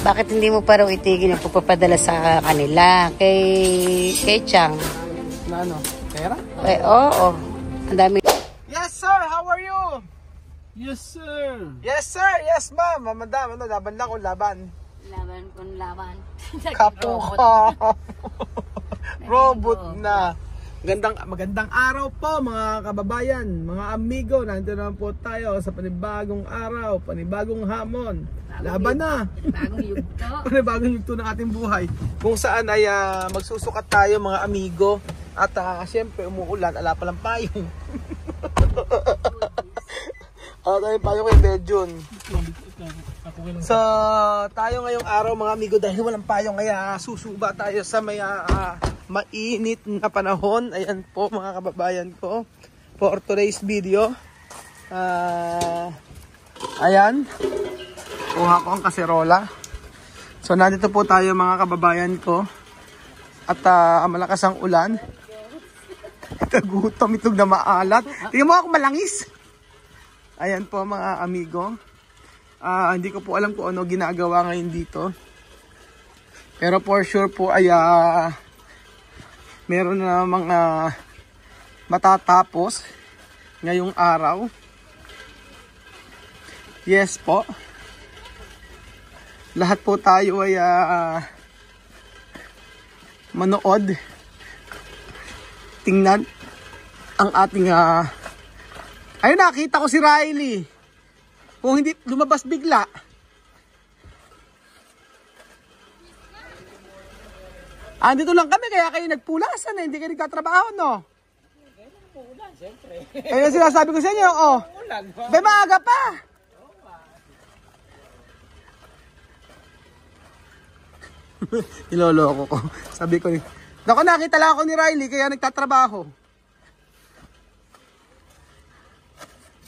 Bakit hindi mo pa raw itigil yung pagpapadala sa kanila? Kay Chang. Na ano? Pera? Oo. Ang dami. Yes, sir! How are you? Yes, sir! Yes, sir! Yes, ma'am! Madam, ano? Laban lang o laban? Laban kung laban. Kapo ka! Robot na! Magandang araw po mga kababayan, mga amigo. Nandito naman po tayo sa panibagong araw, panibagong hamon. Laban na! Panibagong yugto. Panibagong yugto ng ating buhay. Kung saan ay magsusukat tayo mga amigo. At siyempre umuulan, ala palang payong. Ala tayong payong kay Belgium. So tayo ngayong araw mga amigo, dahil walang payong kaya susuba tayo sa may mainit na panahon. Ayan po mga kababayan ko for today's video. Ayan, kuha ko ang kaserola. So nandito po tayo mga kababayan ko. At malakas ang ulan. Tagutom itong na maalat. Tingnan mo ako malangis. Ayan po mga amigo. Hindi ko po alam kung ano ginagawa ngayon dito. Pero for sure po ay meron na mga matatapos ngayong araw. Yes po. Lahat po tayo ay manood. Tingnan ang ating ayun, nakita ko si Riley. Kung hindi lumabas bigla. Andito lang kami kaya kayo nagpulasan hindi kayo nagtatrabaho, no? Ulan, siyempre. Ayun sinasabi ko sa inyo, oh. Be, maaga pa. Niloloko ko. Sabi ko, naku, nakita lang ako ni Riley kaya nagtatrabaho.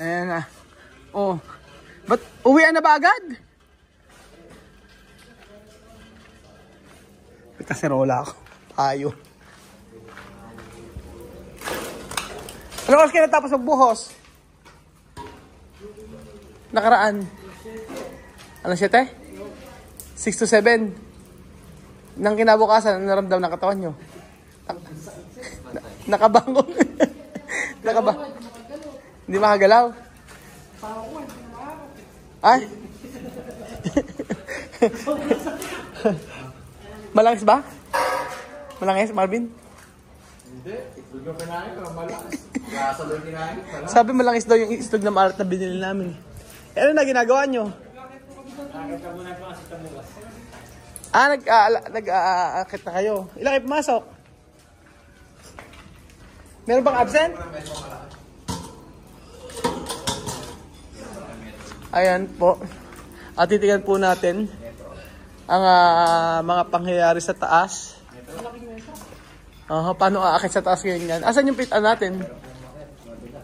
Ayan na. Oh. Ba't uwian na ba agad? May kaserola ako. Payo. Ano oras kayo natapos magbuhos? Nakaraan. Ano 7? 6 to 7. Nang kinabukasan, ano naramdam ng katawan nyo? Nakabangon. Nakabangon. Hindi makagalaw. Ay? Malangis ba? Malangis, Marvin? Hindi. Itlog yung kinain ko. Malangis. Lasa daw yung kinain. Sabi malangis daw yung itlog na maalat na binili namin. Ano na ginagawa nyo? Nag-aakit na kayo. Ilan kayo pumasok? Meron bang absent? Ayan po. At titigan po natin ang mga pangyayari sa taas. Paano aakit sa taas ngayon yan? Asan yung pitan natin?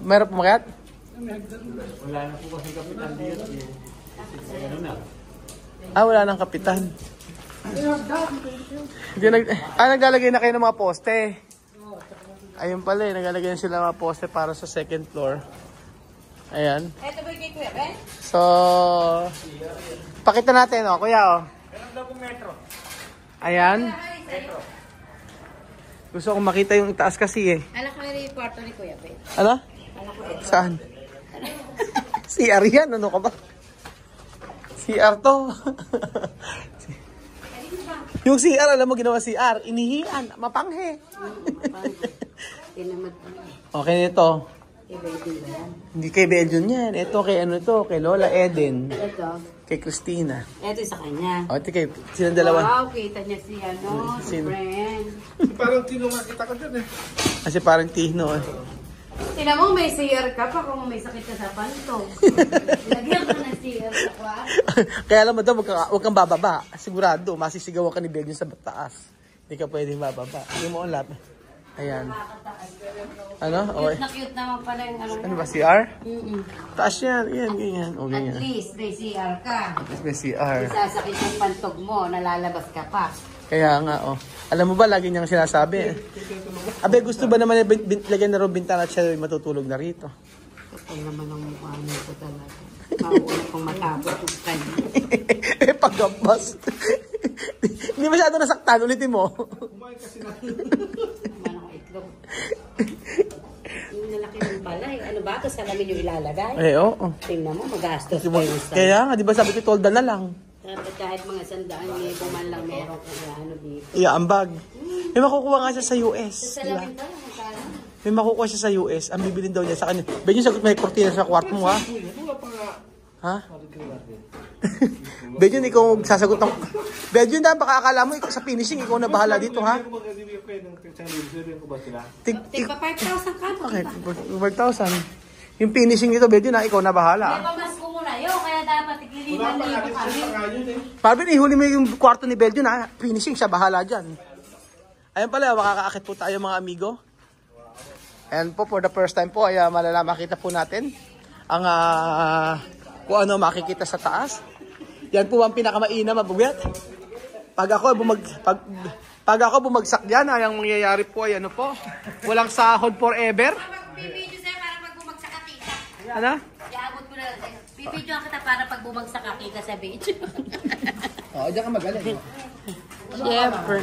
Meron pumakyat? Wala na po kasi kapitan dito. Ano na? Wala nang kapitan. Naglalagay na kayo ng mga poste. Ayun pala naglalagay na sila ng mga poste para sa second floor. Ayan. Ito ba kay Kuya Ben? So, pakita natin, kuya, Meron daw pong metro. Ayan. Gusto kong makita yung itaas kasi Alam ko yung kwarto ni Kuya Ben. Ano? Alam ko ito. Saan? CR yan, ano ka ba? CR to. Yung CR, alam mo ginawa CR, inihian, mapanghe. Tinamad ko na. Okay, ito. Kay Baby ba yan? Hindi kay Belgium yan. Ito kay kay Lola Eden. Ito. Kay Christina. Ito sa kanya. Ito kay silang dalawa. Wow, kita niya si si Sino? friend. Parang tinunga-kita ko dyan Kasi parang Tino Tingnan mo, may CR ka pa kung may sakit ka sa panto. Lagyan ko ng CR sa kwarto. Kaya alam mo daw, huwag kang bababa. Sigurado, masisigawan ka ni Belgium sa taas. Hindi ka pwedeng bababa. Hindi mo ang lap. Ayan. Ano? Okay. Cute na cute naman pala yung Ano ba, CR? Mm-mm. Taas yan. Yan, ganyan. O, At ganyan. least may CR ka. Tapos may CR. Isasakit yung pantog mo, nalalabas ka pa. Kaya nga, Alam mo ba, lagi niyang sinasabi. Abe, gusto ba naman lagyan na rin bintana at siya matutulog na rito? Kapal naman ang mukha nito talaga. Mauuna pang matapos yung kanya. Eh, paggampas. Hindi masyado nasaktan, ulitin mo. Manang itlog. Yung nalaki ng balay. Ano ba? Ito salamin yung ilalagay. Eh, oo. Tingnan mo, magastos pa yung sa. Kaya nga, di ba sabi ko, tolda na lang. Dapat kahit mga 100,000 man lang meron kung ano dito. Iaambag. May makukuha nga siya sa US. Sa Di ba? salamin tayo, magkano? May makukuha siya sa US. Ang bibilin daw niya sa kanya. Ben yung sagot, may kortina sa kwarto mo, ha? Ha? Ben yun, ikaw sasagot ng... Ben yun, baka akala mo, ikaw sa finishing, ikaw na bahala dito, ha? Tigpa 5,000 ka. Okay, 4,000. Yung finishing nito, Ben yun, ha? Ikaw na bahala. May pamas ko muna yun, kaya dapat tigliliban na ito kami. Marvin, ihuli mo yung kwarto ni Belgium, ha? Finishing siya, bahala dyan. Ayun pala, makakaakit po tayo mga amigo. Ayan po, for the first time po, ay makita po natin ang kung ano makikita sa taas. Yan po ang pinakamainam, mabugyat. Pag ako bumagsak diyan, ay ang mangyayari po ay ano po, walang sahod forever. Bibidyo sa'yo para pag bumagsak ka kita. Ano? Iabot ko na. Bibidyo kita para pag bumagsak ka kita sa beach. Oo, diyan ka magaling. Siyempre.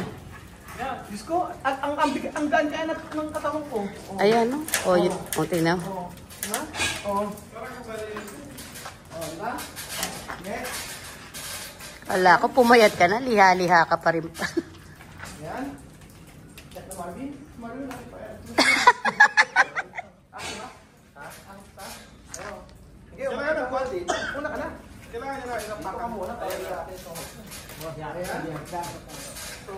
Diyos ko, ang gaan ng katawan ko. Ayan, no? O, tingnan. Ha? Oo. Diba? Next. Wala ko, pumayat ka na, liha-liha ka pa rin. Yan. Check na Marvin. Marvin, ano pa yan? Okay, umaya na. Una ka na. Kailangan nyo na ilang paka muna. So,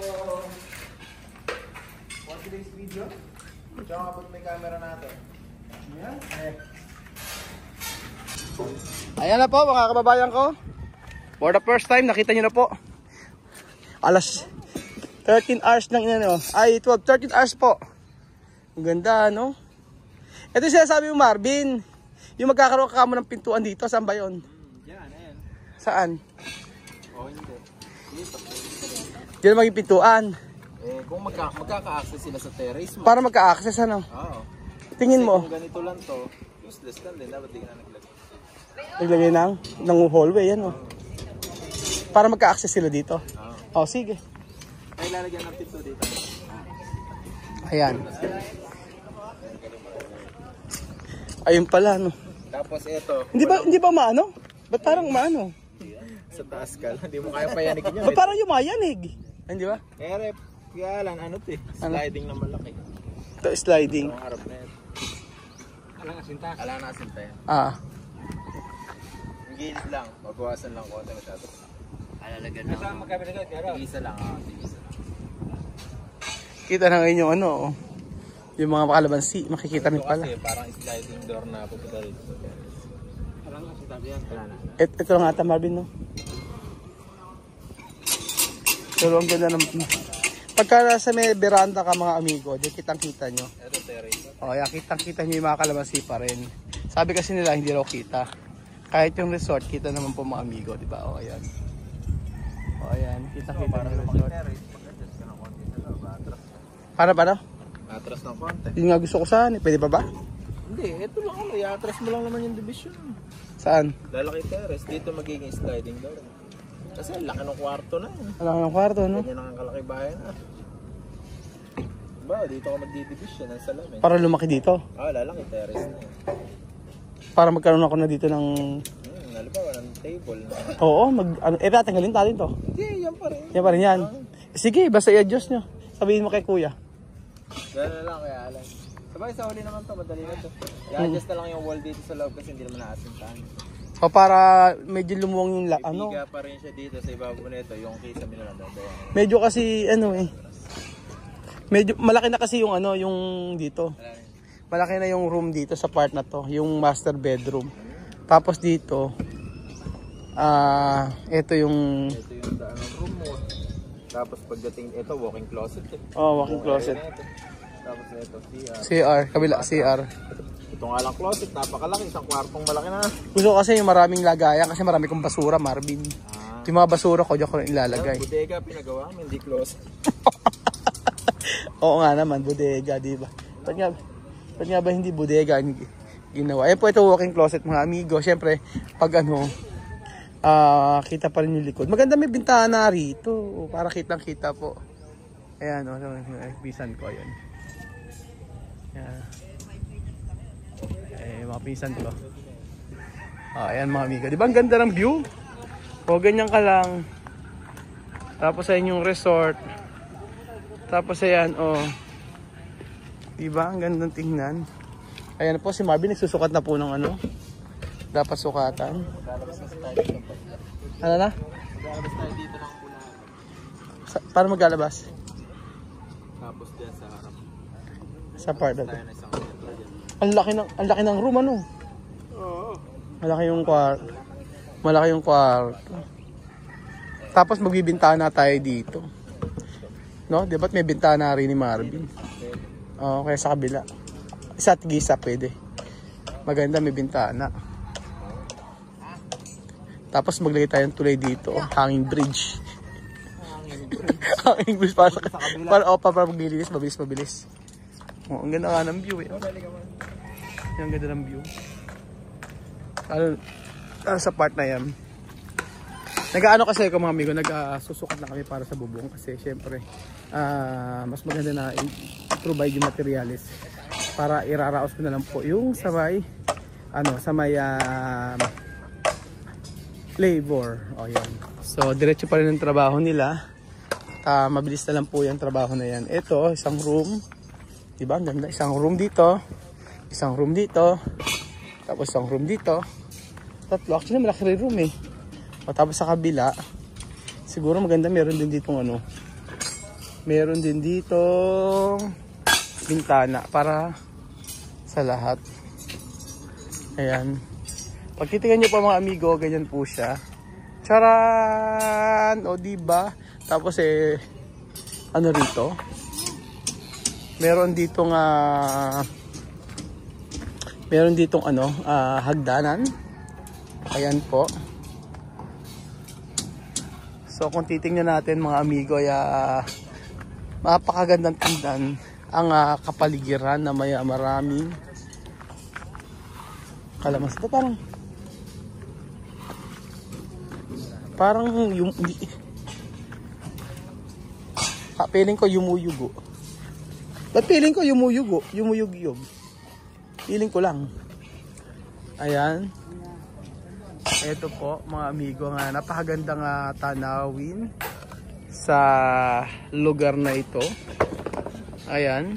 watch today's video. Tsaka kapag may camera natin. Ayan. Ayan na po mga kababayan ko. For the first time, nakita nyo na po. Alas 13 hours lang ina, ay 13 hours po. Ang ganda, no? Ito yung sinasabi mo, Marvin. Yung magkakaroon ka mo ng pintuan dito, saan ba yun? Yan, ayan. Saan? O, hindi. Diyan maging pintuan. Eh, kung magkaka-access sila sa terrace mo. Para magka-access, ano? Oo. Tingin mo, Kung ganito lang to, useless lang din. Dapat di ka na naglagay. naglagay ng hallway, yan, para magka-access sila dito. Oo. Oh, sige. Ay, lalagyan ng pinto dito. Ayan. Ayun pala, no? Tapos ito. Hindi ba maano? Ba't parang maano? Sa taas ka lang. Hindi mo kaya payanigin yun. Ba't parang yumayanig? Hindi ba? Kaya lang, ano to eh. Sliding na malaki. Ito, sliding. Ang harap na ito. Alang asinta yan. Ah. Ang gilid lang. Magbawasan lang konti masyado. Alalagyan na. Tigisa lang. Tigisa lang. Kita na ngayon yung ano, yung mga makalabansi. Makikita rin pala. Kasi parang sliding door na pupunta dito. Alang asinta yan. Wala na. Ito lang ata, Marvin, no? Pero ang ganda ng... Pagka nasa may veranda ka mga amigo, di kitang-kita nyo. Ito terrace. O, yeah, kitang-kita nyo yung mga kalamansi pa rin. Sabi kasi nila, hindi raw kita. Kahit yung resort, kita naman po mga amigo, di ba? O, ayan. O, ayan. Kitang-kita yung resort. Para ba, no? Atras ng konti. Yun nga gusto ko saan, eh. Pwede ba ba? Hindi, ito lang ano. I-atras mo lang naman yung division. Saan? Lalaki terrace. Dito magiging sliding door. Kasi laki ng kwarto na yun. Wala ka ng kwarto, no? Ganyan ang kalaki bahay na. Ba, dito ka magdidivision ng salamin. Para lumaki dito. Lalaki terrace na yun. Para magkaroon ako na dito ng... Halimbawa, ng table. Oo, tatanggalin natin to. Hindi, yan pa rin. Yan pa rin yan. Sige, basta i-adjust nyo. Sabihin mo kay kuya. Gano'n lang kaya alam. Sabay sa huli naman to, madali na to. I-adjust na lang yung wall dito sa loob kasi hindi naman naasintahan. O para medyo lumuwang yung ano. Ibiga pa rin siya dito sa ibabaw nito, yung kisa mo na dadayan. Medyo kasi ano eh. Medyo malaki na kasi yung ano, yung dito. Malaki na yung room dito sa part na to, yung master bedroom. Tapos dito ito yung room mo. Tapos pagdating ito, walking closet eh. Oh, walking closet. Tapos ito, CR, kabila CR. Ito nga lang closet, napakalaki, isang kwartong malaki na. Gusto ko kasi yung maraming lagayan kasi marami kong basura, Marvin. Yung mga basura ko, diyan ko rin ilalagay. Bodega pinagawa mo, hindi closet. Oo nga naman, bodega, di ba? Ba't nga ba hindi bodega? ginawa. Ayan po ito walk-in closet mga amigo. Siyempre, pag ano, kita pa rin yung likod. Maganda may bintana rito. Para kitang-kita po. Ayan, yung pisan ko. Ayan. Ayan. Mga pisan ko. Ayan mga amigo. Di ba ang ganda ng view? O, ganyan ka lang. Tapos ayan yung resort. Tapos ayan, di ba ang gandang tingnan? Ayan po si Marvin, nagsusukat na po ng ano. Dapat sukatan. Ano na? Maglalabas tayo dito ng unahan. Para maglalabas? Tapos dyan sa harap. Sa part na to. Tayo na isang metro dyan. Ang laki ng room ano? Oo. Malaki yung kwarto. Malaki yung kwarto. Tapos magbibintana tayo dito. No? Di ba't may bintana rin ni Marvin? Oo, kaya sa kabila. Isa at gisa pwede. Maganda may bintana. Tapos maglagay tayong tulay dito. Hanging bridge. Hanging bridge para para maglilinis. Mabilis. Oh, ang ganda nga ng view eh. Ang ganda ng view. Sa part na yan. Nag-ano kasi ako mga amigo, nag-susukat na kami para sa bubong kasi syempre mas maganda na i-provide yung materials para iraraos ko na lang po yung sa may flavor. O yan. So diretso pa rin ang trabaho nila. Mabilis na lang po yung trabaho na yan. Ito, isang room. Diba? Ang ganda. Isang room dito. Isang room dito. Tapos isang room dito. Tatlo. Actually, malaki rin room eh. O, tapos sa kabila, siguro maganda meron din ditong ano. Meron din ditong bintana para sa lahat. Ayan. Pag titingnan nyo pa mga amigo, ganyan po siya. Charan! O diba? Tapos ano rito? Meron ditong hagdanan. Ayan po. So kung titingnan natin mga amigo, mapakagandang tingnan ang kapaligiran na may maraming kalamas. Ito parang yung feeling ko yumuyugo. Ba't feeling ko yumuyugo? Yumuyug-yug. Feeling ko lang. Ayan. Ito po mga amigo, napakagandang tanawin sa lugar na ito. Ayan.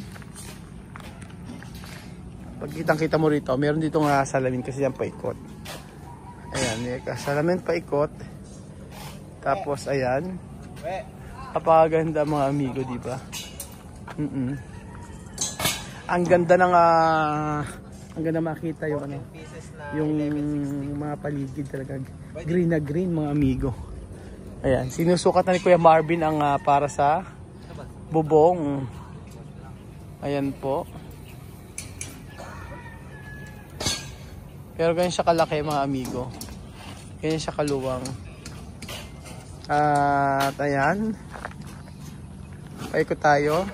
Pag kitang-kita mo rito, meron dito salamin kasi yan paikot. Ayan, salamin paikot. Tapos ayan. Napakaganda mga amigo, di ba? Ang ganda ng ang ganda makita yung yung mga paligid talaga. Green na green mga amigo. Ayan, sinusukat na ni Kuya Marvin ang para sa bubong. Ayan po. Pero ganyan siya kalaki mga amigo. Ganyan siya kaluwang. At ayan. Paikot tayo.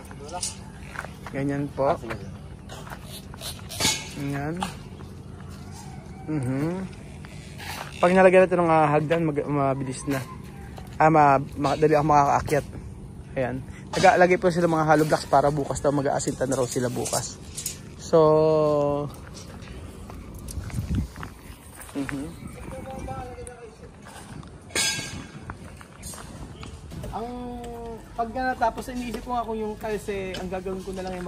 Ganyan po. Ayan. Pag nalagyan natin ng hagdan, mabilis na. Madali ako makakaakyat. Ayan. Nagalagay po sila mga hollow blocks para bukas daw mag-aasinta na raw sila bukas. So, pag natapos, iniisip ko nga kung yung tiles ang gagawin ko na lang ay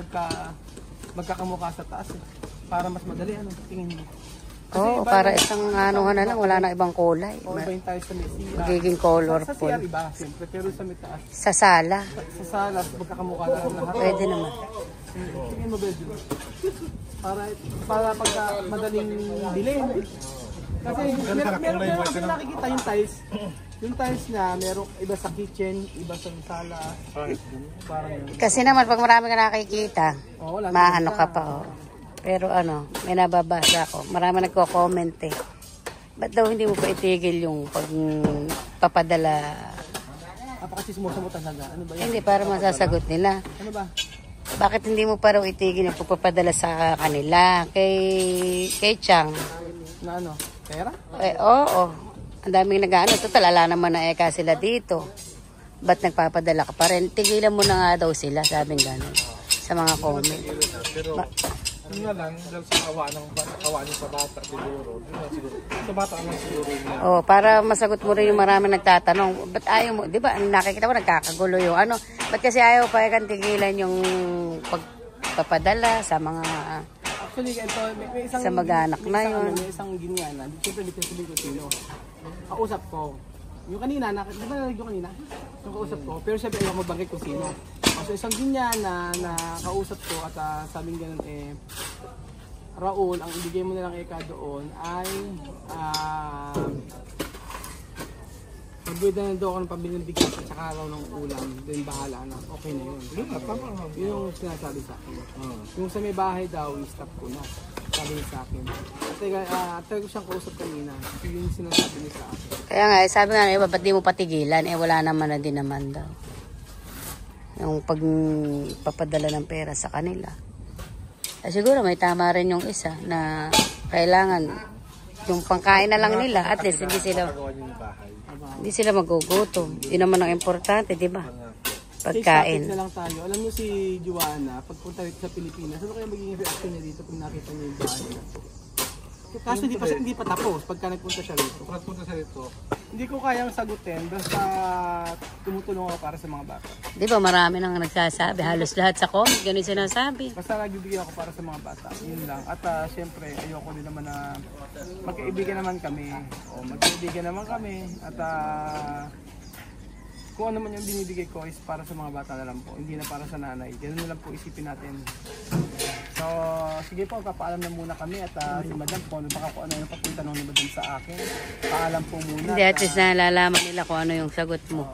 magkakamukha sa taas para mas madali. Ano tingin mo? Oo, para isang anuhan na lang, wala na ibang kulay. O iba yung tiles sa may CR. Magiging colorful. Sa CR iba, siyempre, pero sa may taas. Sa sala. Sa sala, magkakamukha na lang lahat. Pwede naman. Tingin mo, Bedro? Para pagka madaling bilhin. Kasi meron kasi nakikita yung tiles. Yung tiles niya, meron iba sa kitchen, iba sa sala. Parang yun. Kasi naman, pag marami ka nakikita, wala maano ka pa. Pero may nababasa ako. Marami nagko-comment eh. Ba't daw hindi mo pa itigil yung pagpapadala? Apakasismosa mo talaga. Ano ba yan? Hindi, para masasagot nila. Ano ba? Bakit hindi mo pa raw itigil yung pagpapadala sa kanila? Kay Chang. Na ano? Pera? Oo. Ang daming nag-ano. Total, ala naman na eka sila dito. Ba't nagpapadala ka pa rin? Tigilan mo na nga daw sila, sabing gano'n. Sa mga comment. Pero, yun nga lang, dahil sa awa niya sa bata siguro. Yun nga siguro. Sa bata naman siguro niya. Oh, para masagot mo rin yung marami nagtatanong. Ba't ayaw mo? Di ba, nakikita mo nagkakagulo yung ano. Ba't kasi ayaw pa kang tigilan yung pagpapadala sa mga Actually, ito, may isang... sa mag-anak na yun. May isang ginyana. Siyempre, dito sabihin ko sino. Kausap ko. Yung kanina, di ba narinig yung kanina? Yung kausap ko. Pero siyempre, ayaw ko bagay kung sino. So, isang ginyana na kausap ko at sabing ganun Raul, ang ibigay mo na lang eka doon ay pagbuhay na daw ako ng pambili ng bigas at saka raw ng ulam, then bahala na, okay na yun. Yun yung sinasabi sa akin. Yung sa may bahay daw, i-stop ko na. Sabi niya sa akin. At ko siyang kausap kanina, yun yung sinasabi niya sa akin. Kaya nga, sabi nga, ba't di mo patigilan? Wala naman na din naman daw. Yung pagpapadala ng pera sa kanila. Siguro may tama rin yung isa na kailangan yung pangkain na lang nila. At least hindi sila magugutom. Yun naman ang importante, di ba? Pagkain. Na lang tayo. Alam niyo si Joanna, pagpunta rito sa Pilipinas, ano kaya magiging reaction niya dito pag nakita niya yung bahay na to? Kaso hindi pa tapos pagka nagpunta siya rito. Hindi ko kayang sagutin basta tumutulong ako para sa mga bata. Di ba marami nang nagsasabi, halos lahat sa comment, ganun sinasabi. Basta nagbibigay ako para sa mga bata, yun lang. At syempre, ayoko din naman na magkaibigan naman kami. At kung ano man yung binibigay ko is para sa mga bata na lang po, hindi na para sa nanay. Ganun na lang po isipin natin. So, sige po, papaalam na muna kami at si Madam po, baka kung ano yung pagpuntanong ni Madam sa akin, paalam po muna. Hindi, at least nalalaman nila kung ano yung sagot mo.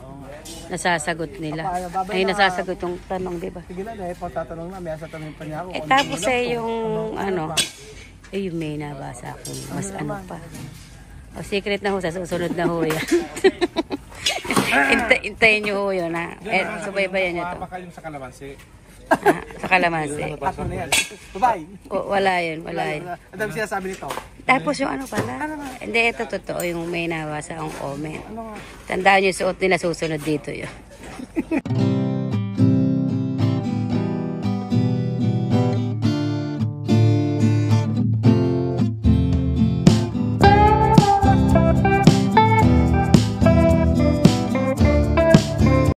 Nasasagot nila. Ay, nasasagot yung tanong, di ba? Sige na, dahil pag tatanong na, may satanong pa niya ako. Tapos yung yung may nabasa ako. Mas ano pa. O, secret na ho, sa susunod na ho yan. Intayin nyo ho yun, ha? Subaybayan nyo to. Baka yung sa kalamansi. Sa kalamansi. Pato na yan. Bye-bye. Wala yun. Ano ang sinasabi nito? Tapos yung ano pala. Hindi, ito totoo yung may nabasa akong comment. Tandaan nyo, suot nila susunod dito yun.